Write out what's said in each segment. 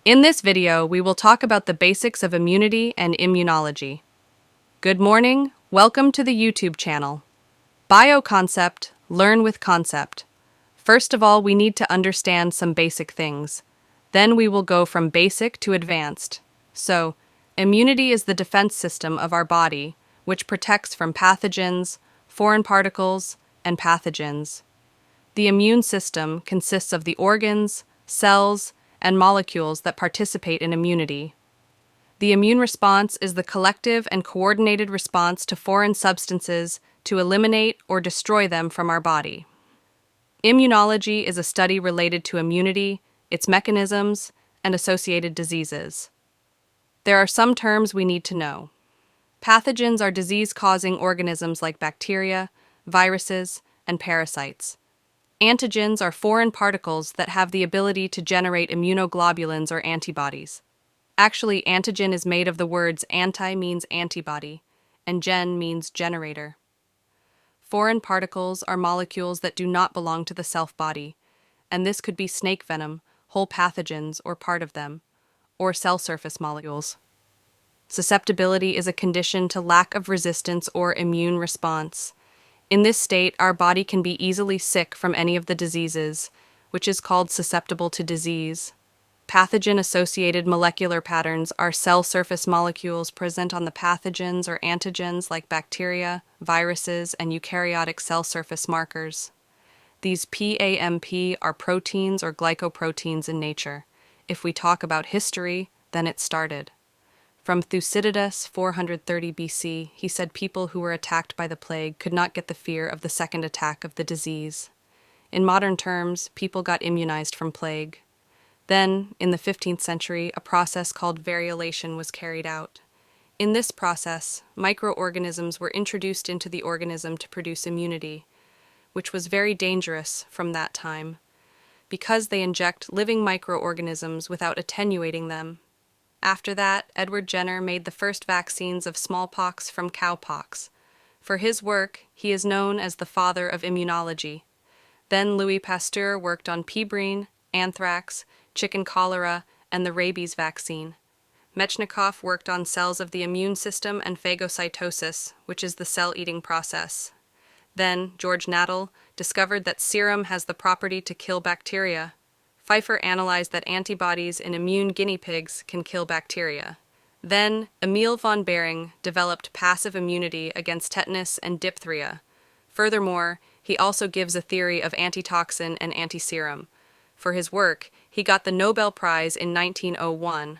In this video, we will talk about the basics of immunity and immunology. Good morning, welcome to the YouTube channel. Bioconcept, learn with concept. First of all, we need to understand some basic things. Then we will go from basic to advanced. So, immunity is the defense system of our body, which protects from pathogens, foreign particles, and pathogens. The immune system consists of the organs, cells, and molecules that participate in immunity. The immune response is the collective and coordinated response to foreign substances to eliminate or destroy them from our body. Immunology is a study related to immunity, its mechanisms, and associated diseases. There are some terms we need to know. Pathogens are disease-causing organisms like bacteria, viruses, and parasites. Antigens are foreign particles that have the ability to generate immunoglobulins or antibodies. Actually, antigen is made of the words anti means antibody, and gen means generator. Foreign particles are molecules that do not belong to the self-body, and this could be snake venom, whole pathogens or part of them, or cell surface molecules. Susceptibility is a condition to lack of resistance or immune response. In this state, our body can be easily sick from any of the diseases, which is called susceptible to disease. Pathogen-associated molecular patterns are cell surface molecules present on the pathogens or antigens like bacteria, viruses, and eukaryotic cell surface markers. These PAMP are proteins or glycoproteins in nature. If we talk about history, then it started. From Thucydides, 430 BC, he said people who were attacked by the plague could not get the fear of the second attack of the disease. In modern terms, people got immunized from plague. Then, in the 15th century, a process called variolation was carried out. In this process, microorganisms were introduced into the organism to produce immunity, which was very dangerous from that time, because they inject living microorganisms without attenuating them. After that, Edward Jenner made the first vaccines of smallpox from cowpox. For his work, he is known as the father of immunology. Then Louis Pasteur worked on pebrine, anthrax, chicken cholera, and the rabies vaccine. Metchnikoff worked on cells of the immune system and phagocytosis, which is the cell-eating process. Then George Nadel discovered that serum has the property to kill bacteria. Pfeiffer analyzed that antibodies in immune guinea pigs can kill bacteria. Then, Emil von Behring developed passive immunity against tetanus and diphtheria. Furthermore, he also gives a theory of antitoxin and antiserum. For his work, he got the Nobel Prize in 1901.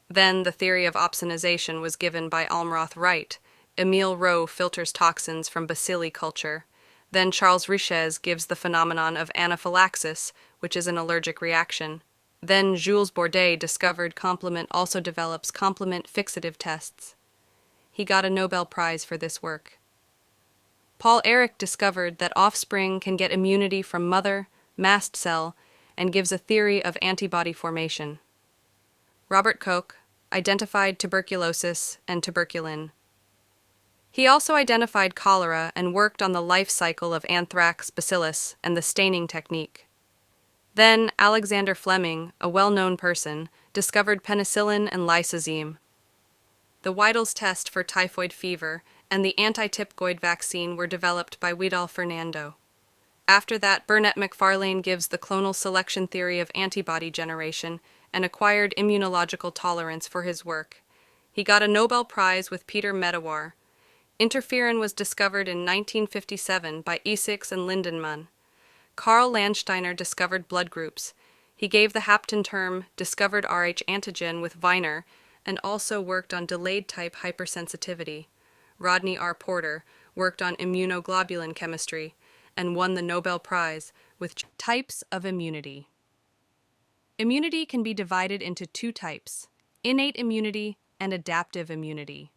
Then, the theory of opsonization was given by Almroth Wright. Emile Rowe filters toxins from bacilli culture. Then Charles Richez gives the phenomenon of anaphylaxis, which is an allergic reaction. Then Jules Bordet discovered complement also develops complement fixative tests. He got a Nobel Prize for this work. Paul Ehrlich discovered that offspring can get immunity from mother, mast cell, and gives a theory of antibody formation. Robert Koch identified tuberculosis and tuberculin. He also identified cholera and worked on the life cycle of anthrax bacillus and the staining technique. Then Alexander Fleming, a well-known person, discovered penicillin and lysoseme. The Weidels test for typhoid fever and the anti-typhoid vaccine were developed by Weidel Fernando. After that, Burnett McFarlane gives the clonal selection theory of antibody generation and acquired immunological tolerance for his work. He got a Nobel Prize with Peter Medawar. Interferon was discovered in 1957 by Isix and Lindenmann. Karl Landsteiner discovered blood groups. He gave the hapten term discovered Rh antigen with Viner and also worked on delayed type hypersensitivity. Rodney R. Porter worked on immunoglobulin chemistry and won the Nobel Prize with types of immunity. Immunity can be divided into two types, innate immunity and adaptive immunity.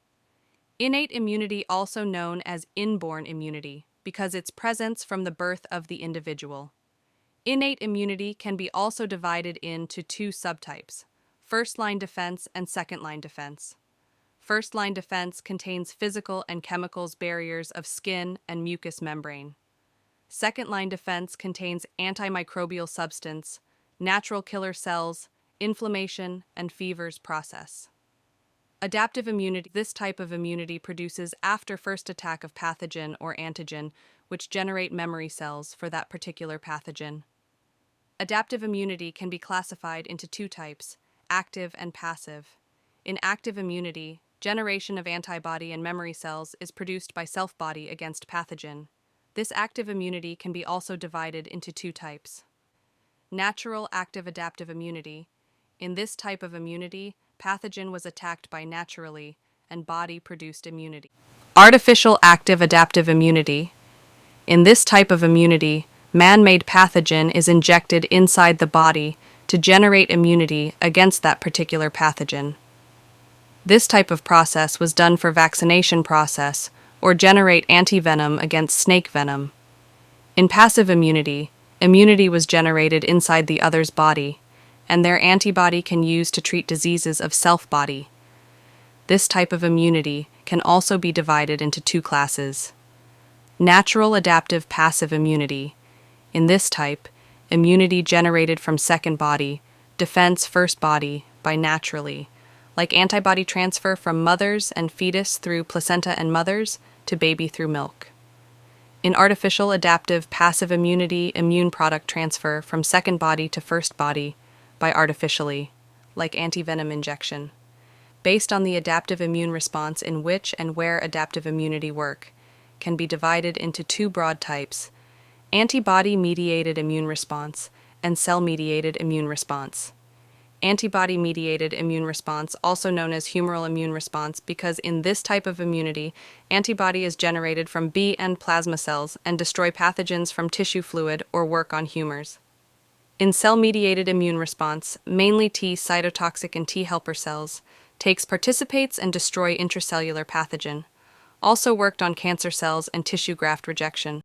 Innate immunity, also known as inborn immunity, because its presence from the birth of the individual. Innate immunity can be also divided into two subtypes, first-line defense and second-line defense. First-line defense contains physical and chemicals barriers of skin and mucous membrane. Second-line defense contains antimicrobial substance, natural killer cells, inflammation, and fevers process. Adaptive immunity. This type of immunity produces after first attack of pathogen or antigen, which generate memory cells for that particular pathogen. Adaptive immunity can be classified into two types, active and passive. In active immunity, generation of antibody and memory cells is produced by self-body against pathogen. This active immunity can be also divided into two types. Natural active adaptive immunity. In this type of immunity, pathogen was attacked by naturally and body-produced immunity. Artificial active adaptive immunity. In this type of immunity, man-made pathogen is injected inside the body to generate immunity against that particular pathogen. This type of process was done for vaccination process or generate antivenom against snake venom. In passive immunity, immunity was generated inside the other's body, and their antibody can use to treat diseases of self-body. This type of immunity can also be divided into two classes. Natural adaptive passive immunity. In this type, immunity generated from second body, defense first body by naturally, like antibody transfer from mothers and fetus through placenta and mothers to baby through milk. In artificial adaptive passive immunity, immune product transfer from second body to first body by artificially, like antivenom injection. Based on the adaptive immune response in which and where adaptive immunity work, can be divided into two broad types, antibody-mediated immune response and cell-mediated immune response. Antibody-mediated immune response, also known as humoral immune response, because in this type of immunity, antibody is generated from B and plasma cells and destroy pathogens from tissue fluid or work on humors. In cell-mediated immune response, mainly T cytotoxic and T helper cells, participates and destroy intracellular pathogen. Also worked on cancer cells and tissue graft rejection.